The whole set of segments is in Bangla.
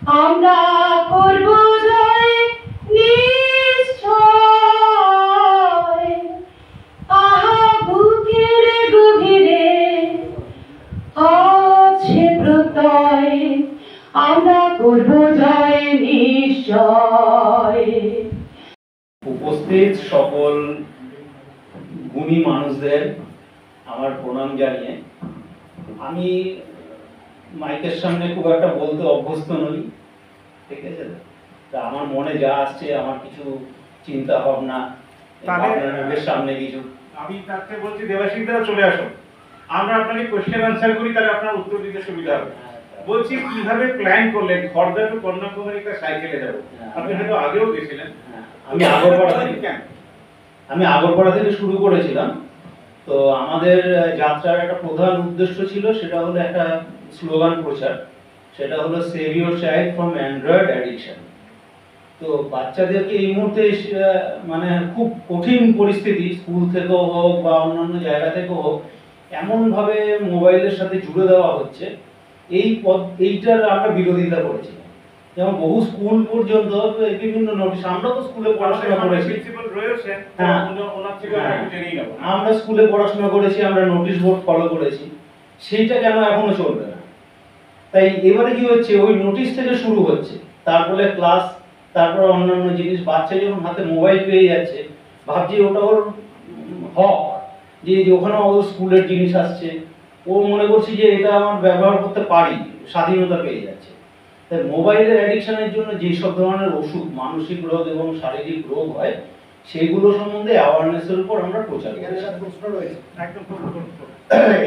আমরা করব জয় নিশ্চয়, আহা বুকের গভীরে আছে প্রত্যয়, আমরা করব জয় নিশ্চয়। উপস্থিত সকল গুণী মানুষদের আমার প্রণাম জানিয়ে, আমি মাইকের সামনে খুব একটা বলতে অভ্যস্ত নই, ঠিক আছে? তা আমার মনে যা আসছে, আমার কিছু চিন্তা ভাবনা আপনাদের সামনে কিছু, আমি তাকে বলছি দেবাশিস দা চলে আসুন, আমরা আপনাকে কোশ্চেন আনসার করি, তাহলে আপনার উত্তর দিতে সুবিধা হবে। বলছি কিভাবে প্ল্যান করলেন খড়দা টু কন্যাকুমারী সাইকেলে যাবো? আপনি হয়তো আগেও গেছিলেন। আমি আগরপাড়া থেকে শুরু করেছিলাম। তো আমাদের যাত্রার একটা প্রধান উদ্দেশ্য ছিল, সেটা হলো একটা স্লোগান প্রচার, সেটা হলো save your child from Android addiction. তো বাচ্চাদেরকে এই মুহূর্তে মানে খুব কঠিন পরিস্থিতি, স্কুল থেকেও হোক বা অন্যান্য জায়গা থেকেও হোক, এমনভাবে মোবাইলের সাথে জুড়ে দেওয়া হচ্ছে, এইটার আমরা বিরোধিতা করেছি। যেমন বহু স্কুল পর্যন্ত বিভিন্ন নোটিশ, আমরা তো স্কুলে পড়াশোনা করেছি, আমরা স্কুলে পড়াশোনা করেছি, আমরা নোটিশ বোর্ড ফলো করেছি, সেইটা কেন এখনো চলবে না? তাই এবারে কি হচ্ছে, ওই নোটিশ থেকে শুরু হচ্ছে, তারপরে ক্লাস, তারপর অন্যান্য জিনিস। বাচ্চা যখন হাতে মোবাইল পেয়ে যাচ্ছে, ভাবছি ওটা ওর হক, যে ওখানে ওর স্কুলের জিনিস আসছে, ও মনে করছি যে এটা আমার ব্যবহার করতে পারি, স্বাধীনতা পেয়ে যাচ্ছে। তাই মোবাইলের অ্যাডিকশনের জন্য যেসব ধরনের ওষুধ, মানসিক রোগ এবং শারীরিক রোগ হয়, সেইগুলো সম্বন্ধে অ্যাওয়ারনেসের উপর আমরা প্রচার করি।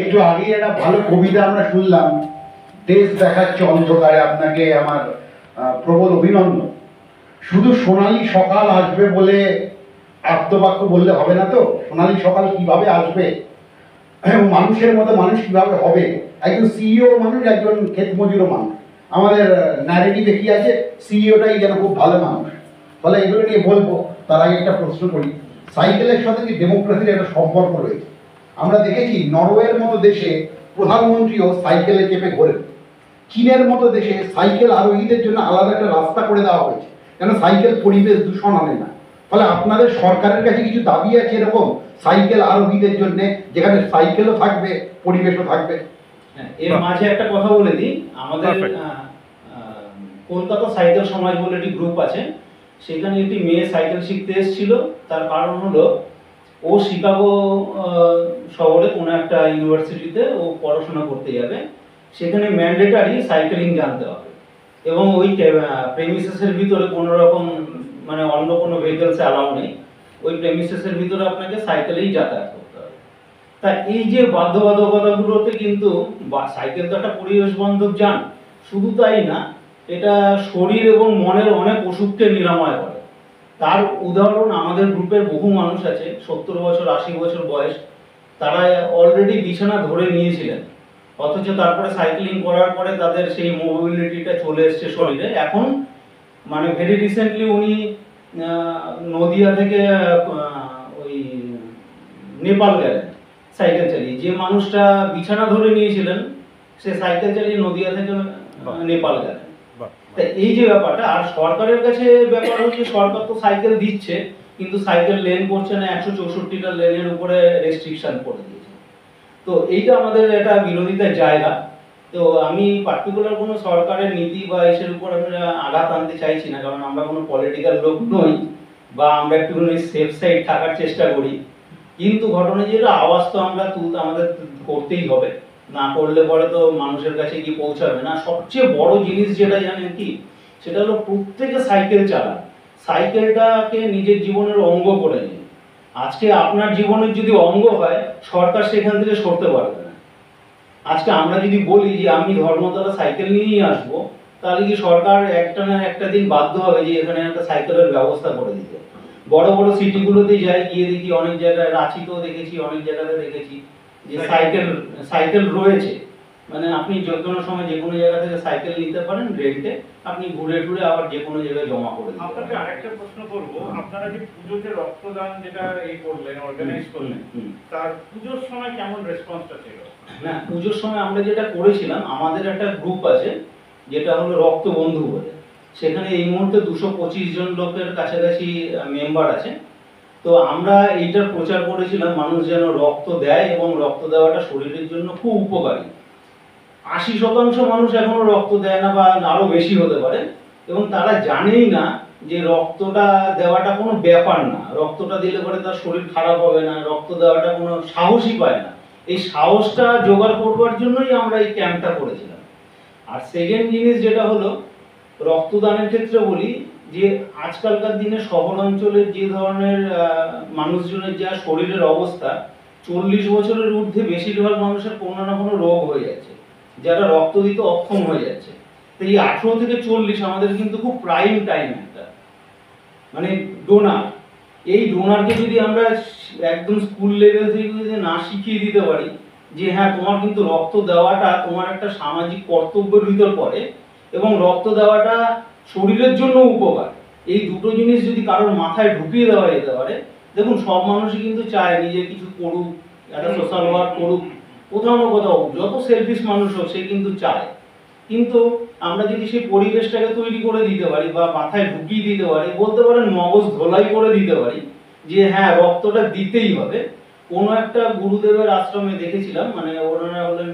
একটু আগে একটা ভালো কবিতা আমরা শুনলাম, দেশ দেখাচ্ছে অন্ধকারে, আপনাকে আমার প্রবল অভিনন্দন। শুধু সোনালী সকাল আসবে বলে আত্মবাক্য বললে হবে না তো। সোনালী সকাল কিভাবে আসবে, মানুষের মতো মানুষ কিভাবে হবে, একজন সিইও মানুষ, একজন ক্ষেত মজুরও মানুষ। আমাদের ন্যারেটিভে কি আছে, সিইওটাই যেন খুব ভালো মানুষ। ফলে এগুলো নিয়ে বলবো, তার আগে একটা প্রশ্ন করি, সাইকেলের সাথে কি ডেমোক্রেসির একটা সম্পর্ক রয়েছে? আমরা দেখেছি নরওয়ের মতো দেশে প্রধানমন্ত্রীও সাইকেলে চেপে ঘোরেন। চীনের মতো দেশে সাইকেল আরোহীদের জন্য আলাদা একটা রাস্তা করে দেওয়া হয়েছে, কেন সাইকেল পরিবেশ দূষণ আনে না। ফলে আপনাদের সরকারের কাছে কিছু দাবি আছে এরকম সাইকেল আরোহীদের জন্য, যেখানে সাইকেলও থাকবে, পরিবেশও থাকবে? এর মাঝে একটা কথা বলে দিই, আমাদের কলকাতা সাইকেল সমাজ বলে একটি গ্রুপ আছে, সেখানে একটি মেয়ে সাইকেল শিখতে এসেছিল। তার কারণ হলো, ও শিকাগো শহরে কোনো একটা ইউনিভার্সিটিতে ও পড়াশোনা করতে যাবে, সেখানে ম্যান্ডেটারি সাইকেলিং জানতে হবে, এবং ওই প্রেমিসেসের ভিতরে কোনো রকম মানে অন্য কোনো ভেহিকলস অ্যালাউ নেই, ওই প্রেমিসেসের ভিতরে আপনাকে সাইকেলেই যাতায়াত করতে হবে। তা এই যে বাধ্যবাধকতাগুলোতে কিন্তু সাইকেল তো একটা পরিবেশ বান্ধব যান, শুধু তাই না, এটা শরীর এবং মনের অনেক অসুখকে নিরাময় করে। তার উদাহরণ আমাদের গ্রুপের বহু মানুষ আছে, 70 বছর 80 বছর বয়স, তারা অলরেডি বিছানা ধরে নিয়েছিলেন, অথচ তারপরে সাইক্লিং করার পরে তাদের সেই মোবিলিটিটা চলে এসছে শরীরে। এখন মানে ভেরি রিসেন্টলি উনি নদিয়া থেকে ওই নেপাল গেলেন সাইকেল চালিয়ে। যে মানুষটা বিছানা ধরে নিয়েছিলেন, সে সাইকেল চালিয়ে নদিয়া থেকে নেপাল গেলেন। তা এই যে ব্যাপারটা, আর সরকারের কাছে ব্যাপার হচ্ছে, সরকার তো সাইকেল দিচ্ছে, কিন্তু সাইকেল লেন করছে না, 164টা লেনের উপরে রেস্ট্রিকশন করে দিয়েছে। তো এইটা আমাদের একটা বিরোধিতার জায়গা। তো আমি পার্টিকুলার কোনো সরকারের নীতি বা এসের উপর আমরা আঘাত আনতে চাইছি না, কারণ আমরা কোনো পলিটিক্যাল লোক নই, বা আমরা একটুখানি সেফ সাইড থাকার চেষ্টা করি। কিন্তু ঘটনা যেটা, আওয়াজ তো আমরা তুলতে আমাদের করতেই হবে, না করলে পরে তো মানুষের কাছে কি পৌঁছাবে না। সবচেয়ে বড় জিনিস যেটা জানেন কি, সেটা হলো প্রত্যেকে সাইকেল চালান, সাইকেলটাকে নিজের জীবনের অঙ্গ করে নিন। আজকে আপনার জীবনের যদি অঙ্গ হয়, সরকার সেখান থেকে সরতে পারবে না। আজকে আমরা যদি বলি যে আমি ধর্মতলা সাইকেল নিয়েই আসবো, তাহলে কি সরকার একটা না একটা দিন বাধ্য হবে যে এখানে একটা সাইকেলের ব্যবস্থা করে দিতে। বড় বড় সিটিগুলোতে যাই, গিয়ে দেখি অনেক জায়গায়, রাঁচিতেও দেখেছি, অনেক জায়গাতে দেখেছি যে সাইকেল রয়েছে, মানে আপনি যে কোনো সময় যে কোনো জায়গা থেকে সাইকেল নিতে পারেন রেন্টে, আপনি ঘুরে ঘুরে আবার যে কোনো জায়গায় জমা করে দিতে পারেন। আপনাকে আরেকটা প্রশ্ন করব, আপনারা যে পুজোতে রক্তদান যেটা এই করলেন, অর্গানাইজ করলেন, তার পুজোর সময় কেমন রেসপন্সটা ছিল? না, পুজোর সময় আমরা যেটা করেছিলাম, আমাদের একটা গ্রুপ আছে, যেটা হলো রক্ত বন্ধু বলে। সেখানে এই মুহূর্তে 225 জন লোকের কাছাকাছি মেম্বার আছে। তো আমরা এইটার প্রচার করেছিলাম মানুষ যেন রক্ত দেয় এবং রক্ত দেওয়াটা শরীরের জন্য খুব উপকারী। 80% মানুষ এখনো রক্ত দেয় না বা আরো বেশি হতে পারে, এবং তারা জানেই না যে রক্তটা দেওয়াটা কোনো ব্যাপার না, রক্তটা দিলে পরে তার শরীর খারাপ হবে না, রক্ত দেওয়াটা কোনো সাহসই পায় না। এই সাহসটা জোগাড় করবার জন্যই আমরা এই ক্যাম্পটা করেছিলাম। আর সেকেন্ড জিনিস যেটা হলো রক্তদানের ক্ষেত্রে বলি যে আজকালকার দিনে শহর অঞ্চলের যে ধরনের মানুষজনের যা শরীরের অবস্থা, 40 বছরের ঊর্ধ্বে বেশিরভাগ মানুষের কোনো না কোনো রোগ হয়ে যাচ্ছে, যারা রক্ত দিতে অক্ষম হয়ে যাচ্ছে। তো এই 18 থেকে 40 আমাদের কিন্তু খুব প্রাইম টাইম একটা, মানে ডোনার। এই ডোনারকে যদি আমরা একদম স্কুল লেভেল থেকে যদি না শিখিয়ে দিতে পারি যে হ্যাঁ তোমার কিন্তু রক্ত দেওয়াটা তোমার একটা সামাজিক কর্তব্যের ভিতর পড়ে এবং রক্ত দেওয়াটা শরীরের জন্য উপকার, এই দুটো জিনিস যদি কারোর মাথায় ঢুকিয়ে দেওয়া যেতে পারে, দেখুন সব মানুষই কিন্তু চায় নিজে কিছু করুক, একটা সোশ্যাল ওয়ার্ক করুক, কোথাও না কোথাও যত সেলফিশ মানুষ হোক সে কিন্তু চায়। কিন্তু আমরা যদি সেই পরিবেশটাকে তৈরি করে দিতে পারি বা মাথায় ঢুকিয়ে দিতে পারি, বলতে পারেন মগজ ধোলাই করে দিতে পারি যে হ্যাঁ রক্তটা দিতেই হবে। কোনো একটা গুরুদেবের আশ্রমে দেখেছিলাম, মানে ওনারা হলেন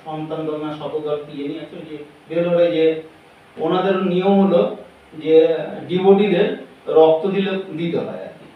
সন্তান দলনা শতদল পিএনি আছে যে বেরোলে, যে ওনাদের নিয়ম হলো যে ডিভোটিদের রক্ত দিতে হয় আর কি,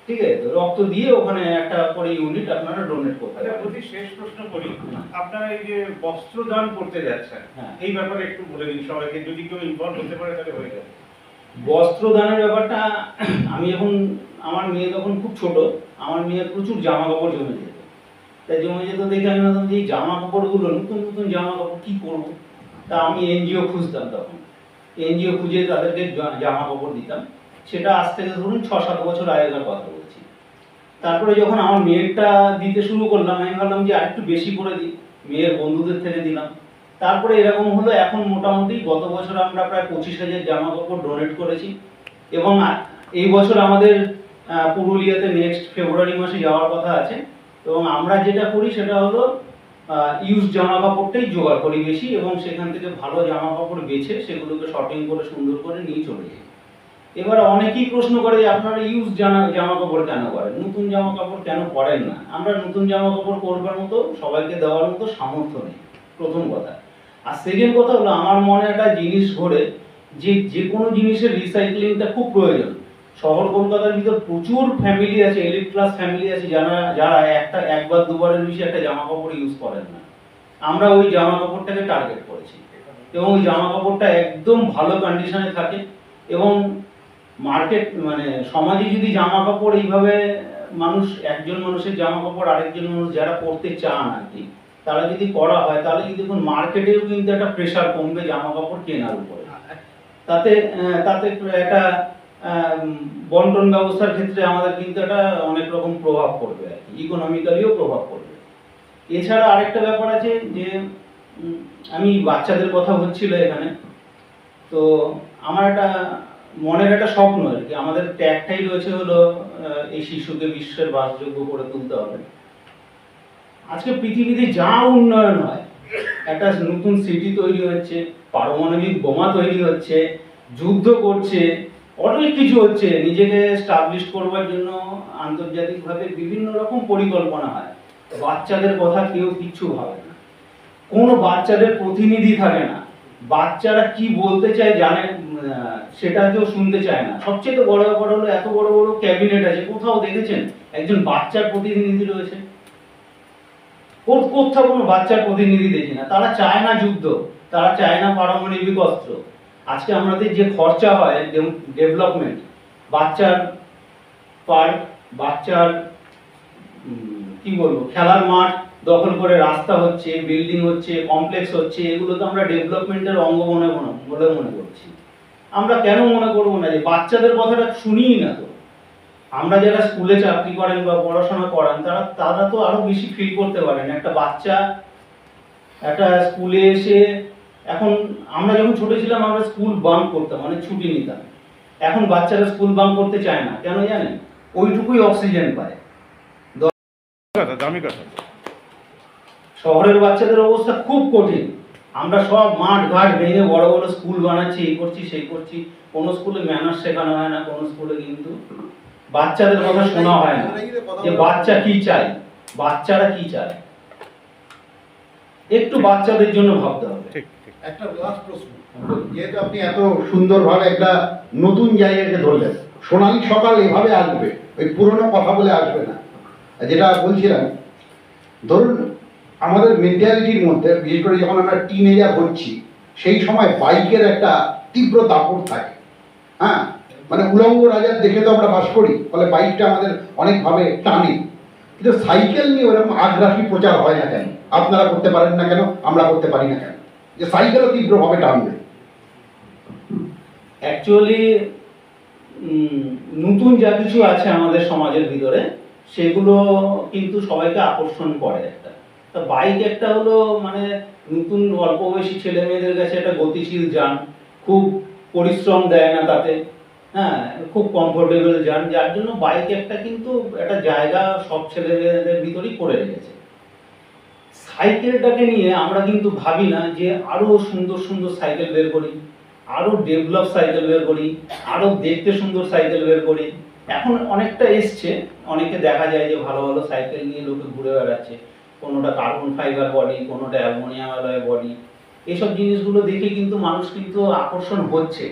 ঠিক আছে? তো রক্ত দিয়ে ওখানে একটা করে ইউনিট আপনারা ডোনেট করতে আচ্ছা, পারেন। প্রতি শেষ প্রশ্ন করি, আপনারা এই যে বস্ত্র দান করতে যাচ্ছেন এই ব্যাপারে একটু বলে দিন সবাইকে, যদি কেউ ইনভলভ হতে পারে তাহলে হয়ে যাবে। বস্ত্র দানের ব্যাপারটা, আমি এখন আমার মেয়ে তখন খুব ছোট, আমার মেয়ের প্রচুর জামা কাপড় জমে যেত, তাই জমে যেত দেখে আমি ভাবতাম যে এই জামা কাপড়গুলো নতুন নতুন জামা কাপড় কি করবো। তা আমি এনজিও খুঁজতাম, তখন এনজিও খুঁজে তাদেরকে জামা কাপড় দিতাম। সেটা আজ থেকে ধরুন 6-7 বছর আগেকার কথা বলছি। তারপরে যখন আমার মেয়েরটা দিতে শুরু করলাম, আমি ভাবলাম যে আরেকটু বেশি করে দিই, মেয়ের বন্ধুদের থেকে দিলাম। তারপরে এরকম হলো, এখন মোটামুটি গত বছর আমরা প্রায় 25,000 জামা কাপড় ডোনেট করেছি। এবং এই বছর আমাদের পুরুলিয়াতে নেক্সট ফেব্রুয়ারি মাসে যাওয়ার কথা আছে। এবং আমরা যেটা করি সেটা হলো ইউজ জামা কাপড়টাই জোগাড় করি বেশি, এবং সেখান থেকে ভালো জামা কাপড় বেছে সেগুলোকে শর্টিং করে সুন্দর করে নিয়ে চলে যাই। এবার অনেকেই প্রশ্ন করে যে আপনারা ইউজ জামা কাপড় কেন করেন, নতুন জামা কাপড় কেন করেন না? আমরা নতুন জামা কাপড় করবার মতো, সবাইকে দেওয়ার মতো সামর্থ্য নেই, প্রথম কথা। আর সেকেন্ড কথা হলো আমার মনে একটা জিনিস ঘোরে যে যে কোনো জিনিসের রিসাইক্লিংটা খুব প্রয়োজন। শহর কলকাতার ভিতর প্রচুর ফ্যামিলি আছে, এলিট ক্লাস ফ্যামিলি আছে যারা একবার দুবারের বেশি একটা জামা কাপড় ইউজ করেন না। আমরা ওই জামা কাপড়টাকে টার্গেট করেছি, এবং ওই জামা কাপড়টা একদম ভালো কন্ডিশনে থাকে। এবং মার্কেট মানে সমাজে যদি জামা কাপড় এইভাবে মানুষ, একজন মানুষের জামা কাপড় আরেকজন মানুষ যারা পরতে চান আর কি, তারা যদি করা হয় তাহলে দেখুন মার্কেটেও কিন্তু একটা প্রেশার কমবে জামা কাপড় কেনার উপরে। তাতে একটা বন্টন ব্যবস্থার ক্ষেত্রে আমাদের কিন্তু একটা অনেক রকম প্রভাব পড়বে আর কি, ইকোনমিক্যালিও প্রভাব পড়বে। এছাড়া আরেকটা ব্যাপার আছে যে আমি বাচ্চাদের কথা হচ্ছিল এখানে, তো আমার একটা মনের একটা স্বপ্ন আর কি, আমাদের ট্যাগটাই রয়েছে হলো এই শিশুকে বিশ্বের বাসযোগ্য করে তুলতে হবে। আজকে পৃথিবীতে যা উন্নয়ন হয়, একটা নতুন সিটি তৈরি হচ্ছে, পারমাণবিক বোমা তৈরি হচ্ছে, যুদ্ধ করছে, অনেক কিছু হচ্ছে, নিজেকে স্টাবলিশ করবার জন্য আন্তর্জাতিকভাবে বিভিন্ন রকম পরিকল্পনা হয়। বাচ্চাদের কথা কেউ কিচ্ছু ভাবে না, কোনো বাচ্চাদের প্রতিনিধি থাকে না, বাচ্চারা কি বলতে চায় জানে সেটা কেউ শুনতে চায় না। সবচেয়ে বড় ব্যাপার হলো এত বড় বড় ক্যাবিনেট আছে, কোথাও দেখেছেন একজন বাচ্চার প্রতিনিধি রয়েছে? কোথাও কোনো বাচ্চার প্রতিনিধি দেখি না। তারা চায় না যুদ্ধ, তারা চায় না পারমাণবিক অস্ত্র। আজকে আমাদের যে খরচা হয় ডেভেলপমেন্ট, বাচ্চার পার্ক, বাচ্চার কি বলবো খেলার মাঠ দখল করে রাস্তা হচ্ছে, বিল্ডিং হচ্ছে, কমপ্লেক্স হচ্ছে, এগুলো তো আমরা ডেভেলপমেন্টের অঙ্গ বলে মনে করছি। আমরা কেন মনে করবো না যে বাচ্চাদের কথাটা শুনিই না? তো আমরা যারা স্কুলে চাকরি করেন বা পড়াশোনা করেন তারা তো আরো বেশি ফিল করতে পারেন। একটা বাচ্চা একটা স্কুলে এসে, এখন আমরা যখন ছোট ছিলাম আমরা স্কুল বাঙ্ক করতাম, মানে ছুটি নিতাম। এখন বাচ্চারা স্কুল বাঙ্ক করতে চায় না, কেন জানেন? ওইটুকুই অক্সিজেন পায়। দামি কথা। শহরের বাচ্চাদের অবস্থা খুব কঠিন, আমরা সব মাঠ ঘাট ভেঙে বড় বড় স্কুল বানাচ্ছি, এই করছি সেই করছি, কোনো স্কুলে ম্যানার্স শেখানো হয় না, কোনো স্কুলে কিন্তু বাচ্চাদের কথা শোনা হয় না যে বাচ্চা কি চায়, বাচ্চারা কি চায়, একটু বাচ্চাদের জন্য ভাবতে হবে। একটা লাস্ট প্রশ্ন, যেহেতু আপনি এত সুন্দরভাবে একটা নতুন জায়গাকে ধরলেন, সোনালী সকাল এভাবে আসবে, ওই পুরনো কথা বলে আসবে না। যেটা বলছিলাম, ধরুন আমাদের মেন্টালিটির মধ্যে, বিশেষ করে যখন আমরা টিনেজার হচ্ছি, সেই সময় বাইকের একটা তীব্র দাপট থাকে। হ্যাঁ, মানে উলঙ্গ রাজার দেখে তো আমরা বাস করি, ফলে বাইকটা আমাদের অনেকভাবে টানে। কিন্তু সাইকেল নিয়ে ওরকম আগ্রাসী প্রচার হয় না কেন? আপনারা করতে পারেন না কেন, আমরা করতে পারি না কেন, যে সাইকেলও তীব্রভাবে টানবে? অ্যাকচুয়ালি নতুন যা কিছু আছে আমাদের সমাজের ভিতরে, সেগুলো কিন্তু সবাইকে আকর্ষণ করে। একটা তা বাইক একটা হলো মানে নতুন অল্প বয়সী ছেলে মেয়েদের কাছে একটা গতিশীল যান, খুব পরিশ্রম দেয় না তাতে, হ্যাঁ, খুব কমফোর্টেবল যান, যার জন্য বাইক একটা কিন্তু একটা জায়গা সব ছেলে মেয়েদের ভিতরেই করে রেখেছে। সাইকেলটাকে নিয়ে আমরা কিন্তু ভাবি না যে আরো সুন্দর সুন্দর সাইকেল বের করি, আরো ডেভেলপ সাইকেল বের করি, আরো দেখতে সুন্দর সাইকেল বের করি। এখন অনেকটা এসছে, অনেকে দেখা যায় যে ভালো ভালো সাইকেল নিয়ে লোকে ঘুরে বেড়াচ্ছে, কোনোটা কার্বন ফাইবার বডি, কোনোটা অ্যালুমিনিয়াম অ্যালয় বডি, এইসব জিনিসগুলো দেখে কিন্তু মানুষ কিন্তু আকর্ষণ হচ্ছে।